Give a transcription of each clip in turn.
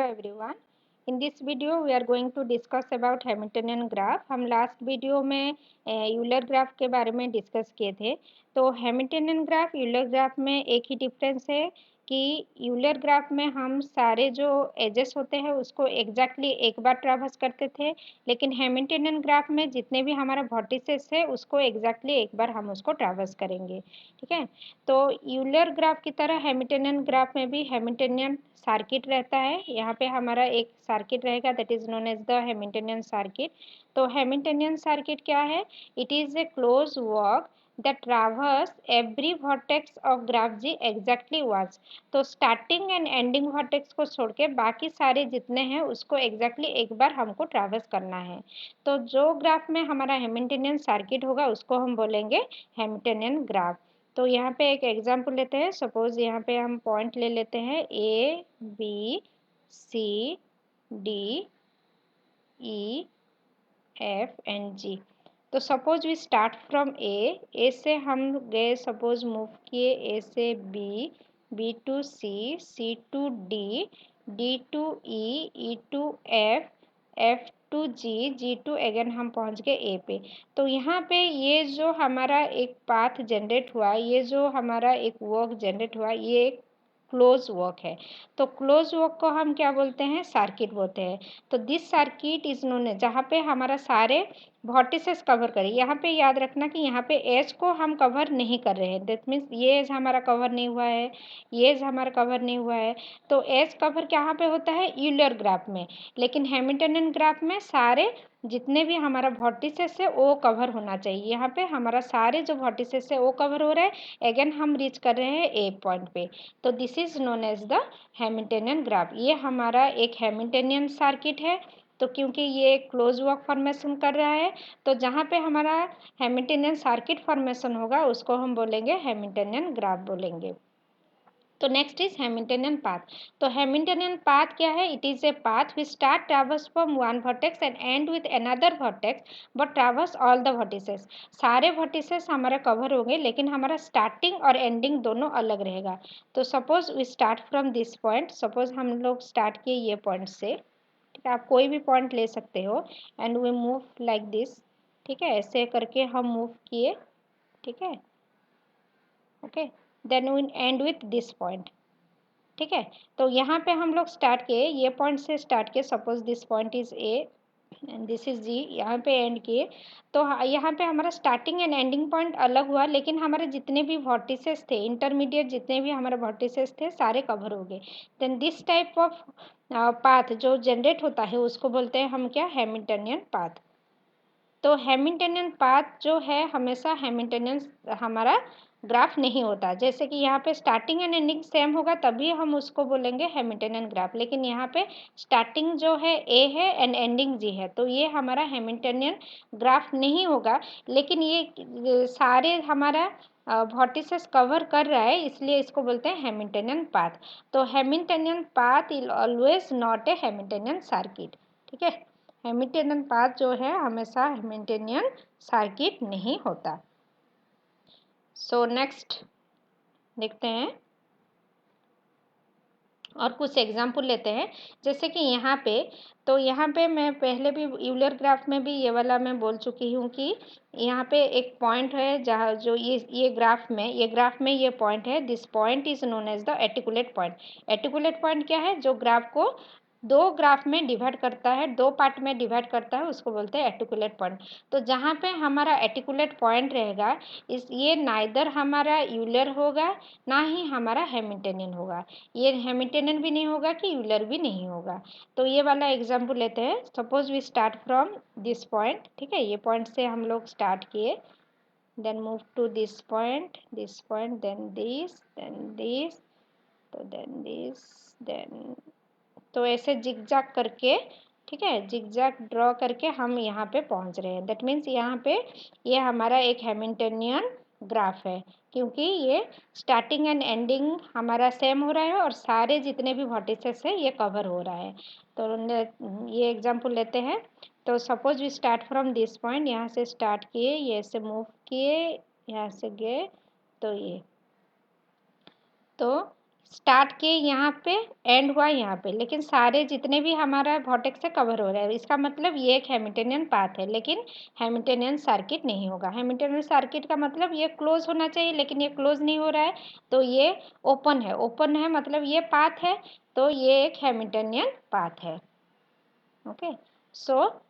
Hello everyone. In this video we are going to discuss about Hamiltonian graph. हम last video में Euler graph के बारे में discuss किए थे. तो हैमिल्टनियन ग्राफ यूलर ग्राफ में एक ही डिफरेंस है कि यूलर ग्राफ में हम सारे जो एजेस होते हैं उसको एग्जैक्टली एक बार ट्रैवर्स करते थे, लेकिन हैमिल्टनियन ग्राफ में जितने भी हमारा वर्टिसेस है उसको एग्जैक्टली एक बार हम उसको ट्रैवर्स करेंगे. ठीक है, तो यूलर ग्राफ की तरह हैमिल्टनियन ग्राफ में भी हैमिल्टनियन सर्किट रहता है. यहाँ पे हमारा एक सर्किट रहेगा that is known as the Hamiltonian circuit. तो हैमिल्टनियन सर्किट क्या है? It is a close walk that traverse every vertex of graph G exactly once. तो स्टार्टिंग एंड एंडिंग वर्टेक्स को छोड़ के बाकी सारे जितने हैं उसको एग्जैक्टली एक बार हमको ट्रैवर्स करना है. तो जो ग्राफ में हमारा हैमिल्टनियन सर्किट होगा उसको हम बोलेंगे हैमिल्टनियन ग्राफ. तो यहाँ पे एक एग्जांपल लेते हैं. सपोज यहाँ पे हम पॉइंट ले लेते हैं A B C D E F and G. तो suppose we start from A से हम गए, सपोज मूव किए ए से B, B to C, C to D, D to E, E to F, F to G, G to again हम पहुंच गए ए पे. तो यहाँ पे ये जो हमारा एक पाथ जनरेट हुआ, ये जो हमारा एक वर्क जनरेट हुआ, ये एक क्लोज वर्क है. तो क्लोज वर्क को हम क्या बोलते हैं? सर्किट बोलते हैं. तो दिस सर्किट इज नोन है जहाँ पे हमारा सारे वर्टिसेस कवर करें. यहाँ पे याद रखना कि यहाँ पे एज को हम कवर नहीं कर रहे हैं. दैट मीन्स ये एज हमारा कवर नहीं हुआ है, ये एज हमारा कवर नहीं हुआ है. तो एज कवर कहाँ पे होता है? यूलर ग्राफ में. लेकिन हैमिल्टनियन ग्राफ में सारे जितने भी हमारा वर्टिसेस है वो कवर होना चाहिए. यहाँ पे हमारा सारे जो वर्टिसेस है वो कवर हो रहा है. अगेन हम रीच कर रहे हैं ए पॉइंट पे. तो this is known as the Hamiltonian graph. ये हमारा एक हैमिल्टनियन सर्किट है. तो क्योंकि ये क्लोज वर्क फॉर्मेशन कर रहा है, तो जहाँ पे हमारा हैमिल्टनियन सर्किट फॉर्मेशन होगा उसको हम बोलेंगे हैमिल्टनियन ग्राफ बोलेंगे. तो नेक्स्ट इज हैमिल्टनियन पाथ. तो हैमिल्टनियन पाथ क्या है? It is a path which start traverse from one vertex and and with another vertex but traverse all the vertices. सारे वर्टिसेस हमारा कवर होंगे लेकिन हमारा स्टार्टिंग और एंडिंग दोनों अलग रहेगा. तो suppose we start from this point. Suppose हम लोग स्टार्ट किए ये पॉइंट से. ठीक है, आप कोई भी पॉइंट ले सकते हो. And we move like this. ठीक है, ऐसे करके हम मूव किए. ठीक है, okay. Then we end with this point. ठीक है, तो यहाँ पे हम लोग स्टार्ट किए, ये पॉइंट से स्टार्ट किए. Suppose this point is A and this is G. यहाँ पे एंड किए. तो यहाँ पे हमारा स्टार्टिंग एंड एंडिंग पॉइंट अलग हुआ, लेकिन हमारे जितने भी वर्टिसेस थे, इंटरमीडिएट जितने भी हमारे वर्टिसेस थे, सारे कवर हो गए. Then this type of path जो जनरेट होता है उसको बोलते हैं हम क्या? Hamiltonian path. तो हैमिल्टनियन पाथ जो है हमेशा हैमिल्टनियन हमारा ग्राफ नहीं होता. जैसे कि यहाँ पे स्टार्टिंग एंड एंडिंग सेम होगा तभी हम उसको बोलेंगे हैमिल्टनियन ग्राफ. लेकिन यहाँ पे स्टार्टिंग जो है ए है एंड एंडिंग जी है, तो ये हमारा हैमिल्टनियन ग्राफ नहीं होगा. लेकिन ये सारे हमारा वर्टिसेस कवर कर रहा है, इसलिए इसको बोलते हैं हैमिल्टनियन पाथ. तो Hamiltonian path is always not a Hamiltonian circuit. ठीक है, हैमिल्टनियन पाथ जो है हमेशा हैमिल्टनियन सर्किट नहीं होता. सो नेक्स्ट देखते हैं और कुछ एग्जाम्पल लेते हैं. जैसे कि यहाँ पे, तो यहाँ पे मैं पहले भी यूलर ग्राफ में भी ये वाला मैं बोल चुकी हूँ कि यहाँ पे एक पॉइंट है जहाँ जो ये ग्राफ में ये पॉइंट है. This point is known as the articulate point. Articulate point क्या है? जो ग्राफ को दो ग्राफ में डिवाइड करता है, दो पार्ट में डिवाइड करता है, उसको बोलते हैं एटिकुलेट पॉइंट. तो जहाँ पे हमारा एटिकुलेट पॉइंट रहेगा, इस ये नाइदर हमारा यूलर होगा ना ही हमारा हैमिल्टनियन होगा. ये हैमिल्टनियन भी नहीं होगा कि यूलर भी नहीं होगा. तो ये वाला एग्जाम्पल लेते हैं. Suppose we start from this point. ठीक है, ये पॉइंट से हम लोग स्टार्ट किए. Then move to this point, then this, तो देन दिस, देन. तो ऐसे जिगजैग करके, ठीक है, जिगजैग ड्रॉ करके हम यहाँ पे पहुँच रहे हैं. दैट मीन्स यहाँ पे ये हमारा एक हैमिल्टनियन ग्राफ है, क्योंकि ये स्टार्टिंग एंड एंडिंग हमारा सेम हो रहा है और सारे जितने भी वर्टिसेस है ये कवर हो रहा है. तो ये एग्जांपल लेते हैं. तो suppose we start from this point. यहाँ से स्टार्ट किए, ये से मूव किए, यहाँ से गए. तो ये, तो स्टार्ट किए यहाँ पे, एंड हुआ यहाँ पे, लेकिन सारे जितने भी हमारा वर्टेक्स से कवर हो रहा है, इसका मतलब ये एक हैमिल्टनियन पाथ है, लेकिन हैमिल्टनियन सर्किट नहीं होगा। हैमिल्टनियन सर्किट का मतलब ये क्लोज होना चाहिए, लेकिन ये क्लोज नहीं हो रहा है, तो ये ओपन है। ओपन है मतलब ये पाथ है, तो ये एक हैमिल्टनियन पाथ है। ओके, सो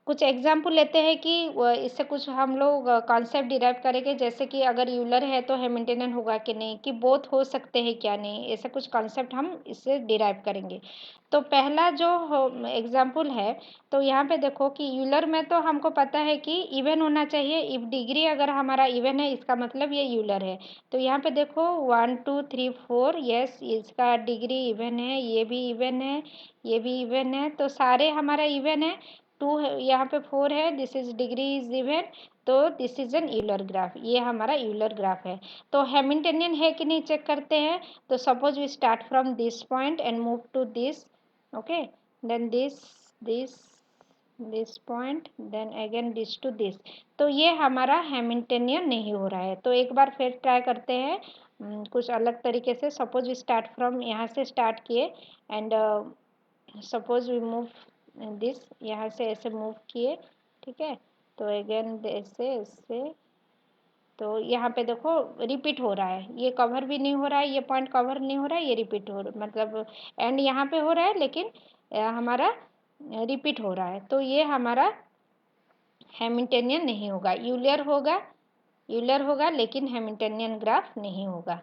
कुछ एग्जाम्पल लेते हैं कि इससे कुछ हम लोग कॉन्सेप्ट डिराइव करेंगे, जैसे कि अगर यूलर है तो हैमिल्टनियन होगा कि नहीं, कि बोथ हो सकते हैं क्या नहीं, ऐसा कुछ कॉन्सेप्ट हम इससे डिराइव करेंगे। तो पहला जो एग्जाम्पल है, तो यहाँ पे देखो कि यूलर में तो हमको पता है कि इवन होना चाहिए। इफ डिग्री अगर हमारा इवन है, इसका मतलब ये यूलर है। तो यहाँ पे देखो 1 2 3 4, यस इसका डिग्री इवन है, ये भी इवन है, ये भी इवन है, तो सारे हमारा इवन है। 2 है, यहाँ पे 4 है, this is degree is even, तो this is an Euler graph, ये हमारा यूलर ग्राफ है। तो हैमिल्टनियन है कि नहीं चेक करते हैं। तो suppose we start from this point and move to this, okay, then this point, then again this to this, तो ये हमारा हैमिल्टनियन नहीं हो रहा है। तो एक बार फिर ट्राई करते हैं कुछ अलग तरीके से। सपोज वी स्टार्ट फ्रॉम, यहाँ से स्टार्ट किए and suppose we move this, यहाँ से ऐसे मूव किए, ठीक है, तो अगेन ऐसे ऐसे, तो यहाँ पे देखो रिपीट हो रहा है, ये कवर भी नहीं हो रहा है, ये पॉइंट कवर नहीं हो रहा है, ये रिपीट हो रहा, मतलब एंड यहाँ पे हो रहा है, लेकिन हमारा रिपीट हो रहा है, तो ये हमारा हैमिल्टनियन नहीं होगा। यूलर होगा लेकिन हैमिल्टनियन ग्राफ नहीं होगा।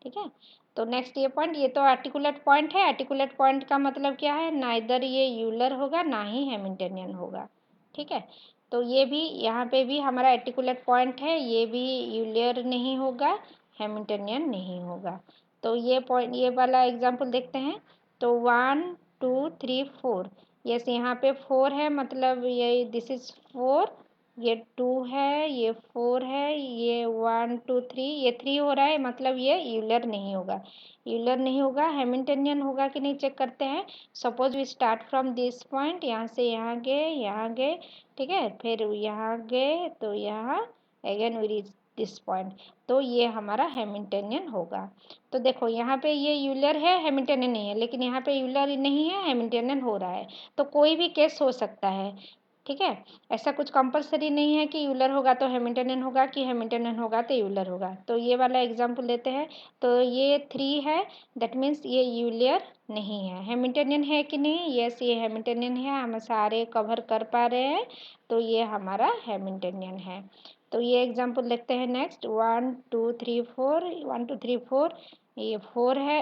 ठीक है, तो नेक्स्ट ये पॉइंट, ये तो आर्टिकुलेट पॉइंट है। आर्टिकुलेट पॉइंट का मतलब क्या है, ना इधर ये यूलर होगा ना ही हैमिल्टनियन होगा। ठीक है, तो ये भी यहाँ पे भी हमारा आर्टिकुलेट पॉइंट है, ये भी यूलर नहीं होगा, हैमिल्टनियन नहीं होगा। तो ये पॉइंट, ये वाला एग्जाम्पल देखते हैं। तो 1 2 3 4, यस यहाँ पे 4 है, मतलब ये दिस इज 4, ये 2 है, ये 4 है, ये 1 2 3, ये 3 हो रहा है, मतलब ये यूलर नहीं होगा। यूलर नहीं होगा, हैमिल्टनियन होगा कि नहीं चेक करते हैं। Suppose we start from this point, यहाँ से यहाँ गए, ठीक है, फिर यहाँ गए, तो यहाँ again we reach this point, तो ये हमारा हैमिल्टनियन होगा। तो देखो यहाँ पे ये यूलर है, हैमिल्टनियन नहीं है, लेकिन यहाँ पे यूलर नहीं है, हैमिल्टनियन हो रहा है, तो कोई भी केस हो सकता है। ठीक है, ऐसा कुछ कंपलसरी नहीं है कि यूलर होगा तो हैमिल्टनियन होगा, कि हैमिल्टनियन होगा तो यूलर होगा। तो ये वाला एग्जांपल लेते हैं। तो ये 3 है, दैट मीन्स ये यूलर नहीं है। हैमिल्टनियन है कि नहीं, यस ये हैमिल्टनियन है, हम सारे कवर कर पा रहे हैं, तो ये हमारा हैमिल्टनियन है। तो ये एग्जांपल देखते हैं नेक्स्ट। 1 2 3 4, 1 2 3 4, ये 4 है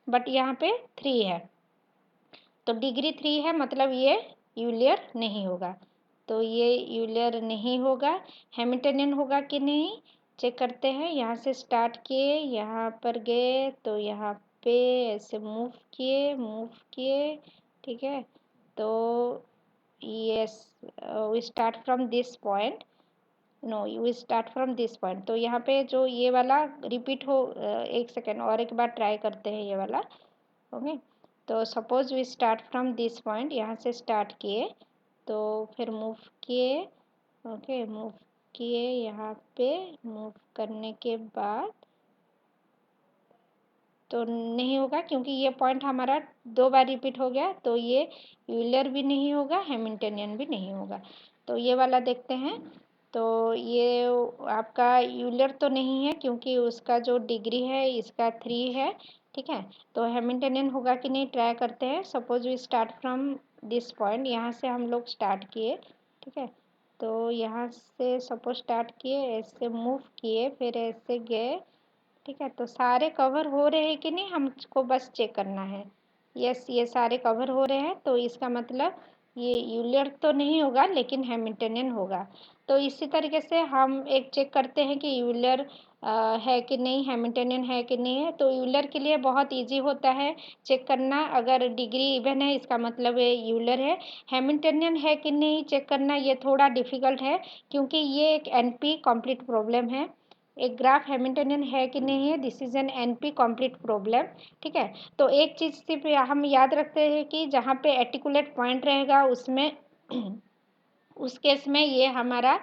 बट यहाँ पे 3 है, तो डिग्री 3 है, मतलब ये यूलर नहीं होगा, तो ये यूलर नहीं होगा। हैमिल्टनियन होगा कि नहीं चेक करते हैं। यहाँ से स्टार्ट किए, यहाँ पर गए, तो यहाँ पे ऐसे मूव किए, ठीक है, तो yes we start from this point, no you start from this point, तो यहाँ पे जो ये वाला रिपीट हो, एक सेकेंड और एक बार ट्राई करते हैं ये वाला। ओके, तो suppose we start from this point, यहाँ से स्टार्ट किए, तो फिर मूव किए, ओके मूव किए, यहाँ पे मूव करने के बाद तो नहीं होगा, क्योंकि ये पॉइंट हमारा 2 बार रिपीट हो गया, तो ये यूलर भी नहीं होगा, हैमिल्टनियन भी नहीं होगा। तो ये वाला देखते हैं। तो ये आपका यूलर तो नहीं है, क्योंकि उसका जो डिग्री है इसका 3 है, ठीक है, तो हैमिल्टनियन होगा कि नहीं ट्राई करते हैं। Suppose we start from this point, यहाँ से हम लोग स्टार्ट किए, ठीक है, तो यहाँ से सपोज स्टार्ट किए, ऐसे मूव किए, फिर ऐसे गए, ठीक है, तो सारे कवर हो रहे हैं कि नहीं हमको बस चेक करना है। यस ये सारे कवर हो रहे हैं, तो इसका मतलब ये यूलर तो नहीं होगा, लेकिन हैमिल्टनियन होगा। तो इसी तरीके से हम एक चेक करते हैं कि यूलर है कि नहीं, हैमिल्टनियन है कि नहीं है। तो यूलर के लिए बहुत इजी होता है चेक करना, अगर डिग्री इवन है इसका मतलब ये यूलर है। हैमिल्टनियन है कि नहीं चेक करना ये थोड़ा डिफिकल्ट है, क्योंकि ये एक एनपी कंप्लीट प्रॉब्लम है। एक ग्राफ हैमिल्टनियन है कि नहीं है, this is N NP complete problem. ठीक है, तो एक चीज़ सिर्फ हम याद रखते हैं कि जहाँ पे आर्टिकुलेट पॉइंट रहेगा उसमें उस केस में ये हमारा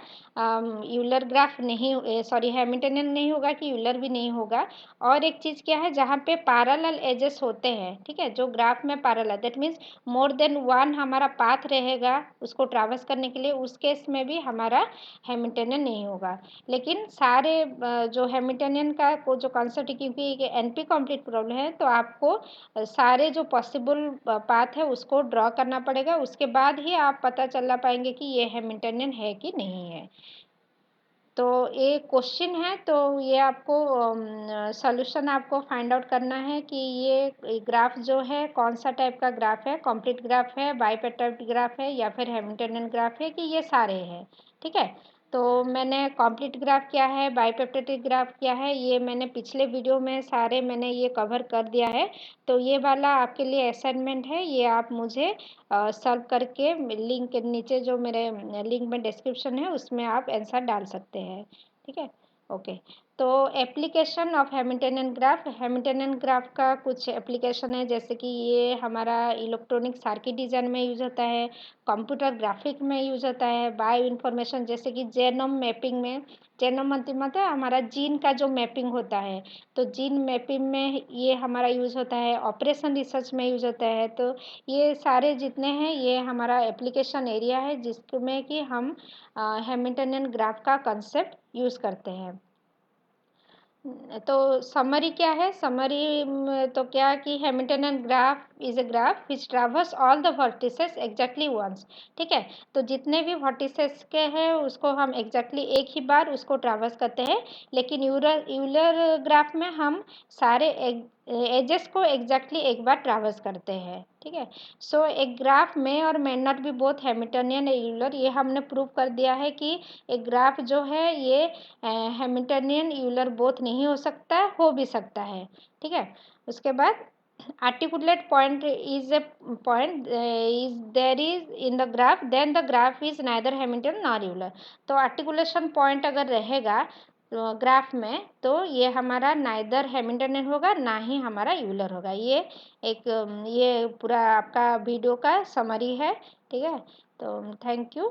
यूलर ग्राफ नहीं, सॉरी हैमिल्टनियन नहीं होगा कि यूलर भी नहीं होगा। और एक चीज़ क्या है, जहाँ पे पैरेलल एजेस होते हैं, ठीक है, जो ग्राफ में parallel, that means more than one हमारा पाथ रहेगा उसको ट्रैवर्स करने के लिए, उस केस में भी हमारा हैमिल्टनियन नहीं होगा। लेकिन सारे जो हैमिल्टनियन का को जो कॉन्सेप्ट है, क्योंकि एनपी कॉम्प्लीट प्रॉब्लम है, तो आपको सारे जो पॉसिबल पाथ है उसको ड्रॉ करना पड़ेगा, उसके बाद ही आप पता चला पाएंगे कि ये हैमिल्टनियन है कि नहीं है। तो ये क्वेश्चन है, तो ये आपको सॉल्यूशन आपको फाइंड आउट करना है कि ये ग्राफ जो है कौन सा टाइप का ग्राफ है, कंप्लीट ग्राफ है, बाइपेप्टाइड ग्राफ है, या फिर हैमिल्टनियन ग्राफ है, कि ये सारे हैं। ठीक है, तो मैंने कंप्लीट ग्राफ क्या है, बाइपेप्टाइड ग्राफ क्या है, ये मैंने पिछले वीडियो में सारे मैंने ये कवर कर दिया है। तो ये वाला आपके लिए असाइनमेंट है, ये आप मुझे सॉल्व करके लिंक के नीचे जो मेरे लिंक में डिस्क्रिप्शन है उसमें आप आंसर डाल सकते हैं। ठीक है, ओके। तो application of Hamiltonian graph, Hamiltonian graph का कुछ एप्लीकेशन है, जैसे कि ये हमारा इलेक्ट्रॉनिक सर्किट डिज़ाइन में यूज़ होता है, कंप्यूटर ग्राफिक में यूज़ होता है, बायो इन्फॉर्मेशन जैसे कि जेनोम मैपिंग में, जेनोम मतलब है हमारा जीन का जो मैपिंग होता है, तो जीन मैपिंग में ये हमारा यूज़ होता है, ऑपरेशन रिसर्च में यूज़ होता है। तो ये सारे जितने हैं ये हमारा एप्लीकेशन एरिया है जिसमें कि हम हैमिल्टनियन ग्राफ का कंसेप्ट यूज़ करते हैं। तो समरी क्या है, समरी तो क्या कि Hamiltonian graph is a graph which traverse all the vertices exactly once. ठीक है, तो जितने भी वर्टिसेस के हैं उसको हम एग्जैक्टली एक ही बार उसको ट्रैवर्स करते हैं, लेकिन यूलर ग्राफ में हम सारे एजेस को एग्जैक्टली एक बार ट्रैवर्स करते हैं। ठीक है, सो एक ग्राफ में और मे नॉट भी बोथ हैमिल्टनियन यूलर, ये हमने प्रूव कर दिया है कि एक ग्राफ जो है ये हैमिल्टनियन यूलर बोथ नहीं हो सकता, हो भी सकता है। ठीक है, उसके बाद articulate point is a point is there is in the graph, then the graph is neither Hamilton nor Euler. तो आर्टिकुलेशन पॉइंट अगर रहेगा ग्राफ में, तो ये हमारा नाइदर हैमिल्टनियन होगा ना ही हमारा यूलर होगा। ये एक ये पूरा आपका वीडियो का समरी है। ठीक है, तो थैंक यू।